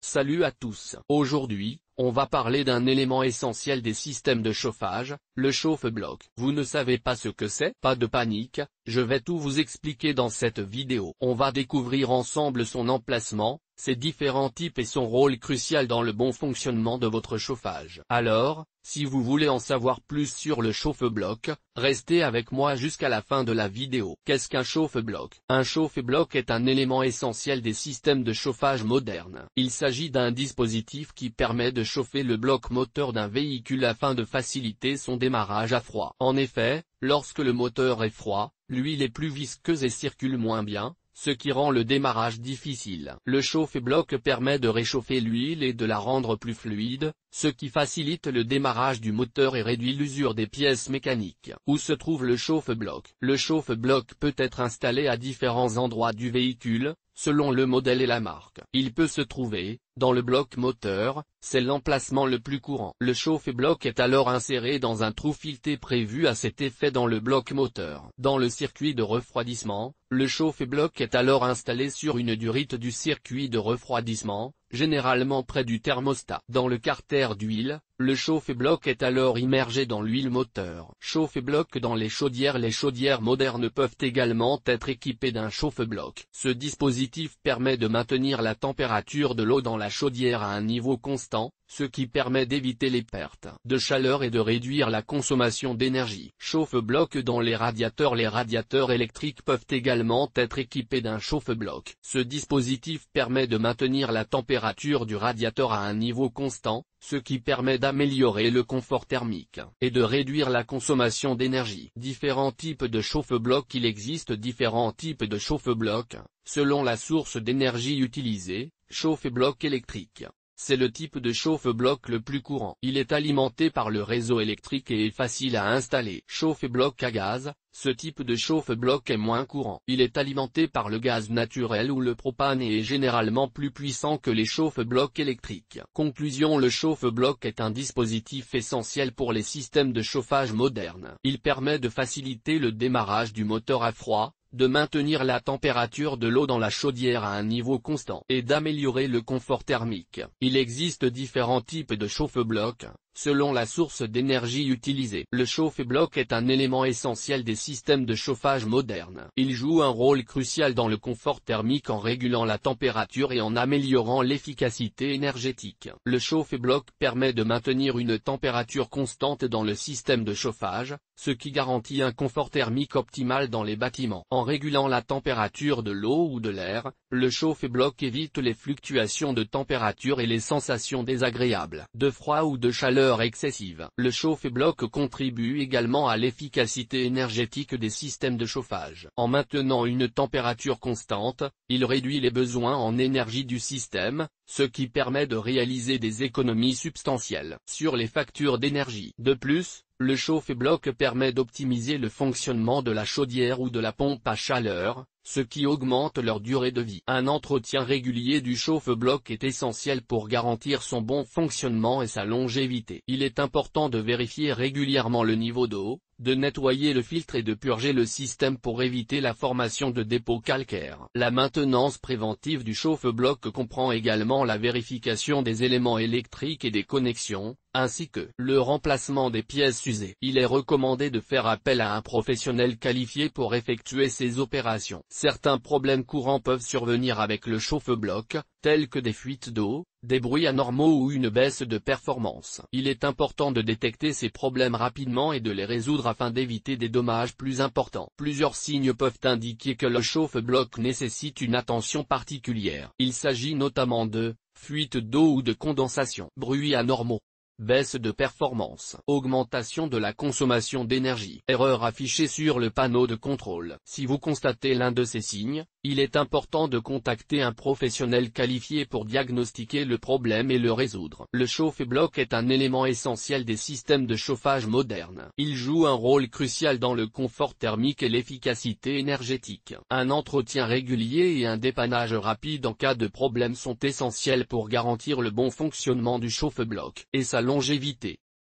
Salut à tous. Aujourd'hui, on va parler d'un élément essentiel des systèmes de chauffage, le chauffe-bloc. Vous ne savez pas ce que c'est? Pas de panique, je vais tout vous expliquer dans cette vidéo. On va découvrir ensemble son emplacement, ses différents types et son rôle crucial dans le bon fonctionnement de votre chauffage. Alors, si vous voulez en savoir plus sur le chauffe-bloc, restez avec moi jusqu'à la fin de la vidéo. Qu'est-ce qu'un chauffe-bloc? Un chauffe-bloc est un élément essentiel des systèmes de chauffage modernes. Il s'agit d'un dispositif qui permet de chauffer le bloc moteur d'un véhicule afin de faciliter son démarrage à froid. En effet, lorsque le moteur est froid, l'huile est plus visqueuse et circule moins bien, ce qui rend le démarrage difficile. Le chauffe-bloc permet de réchauffer l'huile et de la rendre plus fluide, ce qui facilite le démarrage du moteur et réduit l'usure des pièces mécaniques. Où se trouve le chauffe-bloc? Le chauffe-bloc peut être installé à différents endroits du véhicule, selon le modèle et la marque. Il peut se trouver dans le bloc moteur, c'est l'emplacement le plus courant. Le chauffe-bloc est alors inséré dans un trou fileté prévu à cet effet dans le bloc moteur. Dans le circuit de refroidissement, le chauffe-bloc est alors installé sur une durite du circuit de refroidissement, généralement près du thermostat. Dans le carter d'huile, le chauffe-bloc est alors immergé dans l'huile moteur. Chauffe-bloc dans les chaudières. Les chaudières modernes peuvent également être équipées d'un chauffe-bloc. Ce dispositif permet de maintenir la température de l'eau dans la chaudière à un niveau constant, ce qui permet d'éviter les pertes de chaleur et de réduire la consommation d'énergie. Chauffe-bloc dans les radiateurs. Les radiateurs électriques peuvent également être équipés d'un chauffe-bloc. Ce dispositif permet de maintenir la température du radiateur à un niveau constant, ce qui permet d'améliorer le confort thermique et de réduire la consommation d'énergie. Différents types de chauffe-bloc. Il existe différents types de chauffe-bloc, selon la source d'énergie utilisée. Chauffe-bloc électrique. C'est le type de chauffe-bloc le plus courant. Il est alimenté par le réseau électrique et est facile à installer. Chauffe-bloc à gaz. Ce type de chauffe-bloc est moins courant. Il est alimenté par le gaz naturel ou le propane et est généralement plus puissant que les chauffe-blocs électriques. Conclusion: le chauffe-bloc est un dispositif essentiel pour les systèmes de chauffage modernes. Il permet de faciliter le démarrage du moteur à froid, de maintenir la température de l'eau dans la chaudière à un niveau constant et d'améliorer le confort thermique. Il existe différents types de chauffe-bloc, selon la source d'énergie utilisée. Le chauffe-bloc est un élément essentiel des systèmes de chauffage modernes. Il joue un rôle crucial dans le confort thermique en régulant la température et en améliorant l'efficacité énergétique. Le chauffe-bloc permet de maintenir une température constante dans le système de chauffage, ce qui garantit un confort thermique optimal dans les bâtiments. En régulant la température de l'eau ou de l'air, le chauffe-bloc évite les fluctuations de température et les sensations désagréables de froid ou de chaleur excessive. Le chauffe-bloc contribue également à l'efficacité énergétique des systèmes de chauffage. En maintenant une température constante, il réduit les besoins en énergie du système, ce qui permet de réaliser des économies substantielles sur les factures d'énergie. De plus, le chauffe-bloc permet d'optimiser le fonctionnement de la chaudière ou de la pompe à chaleur, ce qui augmente leur durée de vie. Un entretien régulier du chauffe-bloc est essentiel pour garantir son bon fonctionnement et sa longévité. Il est important de vérifier régulièrement le niveau d'eau, de nettoyer le filtre et de purger le système pour éviter la formation de dépôts calcaires. La maintenance préventive du chauffe-bloc comprend également la vérification des éléments électriques et des connexions, ainsi que le remplacement des pièces usées. Il est recommandé de faire appel à un professionnel qualifié pour effectuer ces opérations. Certains problèmes courants peuvent survenir avec le chauffe-bloc, tels que des fuites d'eau, des bruits anormaux ou une baisse de performance. Il est important de détecter ces problèmes rapidement et de les résoudre afin d'éviter des dommages plus importants. Plusieurs signes peuvent indiquer que le chauffe-bloc nécessite une attention particulière. Il s'agit notamment de fuite d'eau ou de condensation, bruits anormaux, baisse de performance, augmentation de la consommation d'énergie, erreur affichée sur le panneau de contrôle. Si vous constatez l'un de ces signes, il est important de contacter un professionnel qualifié pour diagnostiquer le problème et le résoudre. Le chauffe-bloc est un élément essentiel des systèmes de chauffage modernes. Il joue un rôle crucial dans le confort thermique et l'efficacité énergétique. Un entretien régulier et un dépannage rapide en cas de problème sont essentiels pour garantir le bon fonctionnement du chauffe-bloc et sa longévité.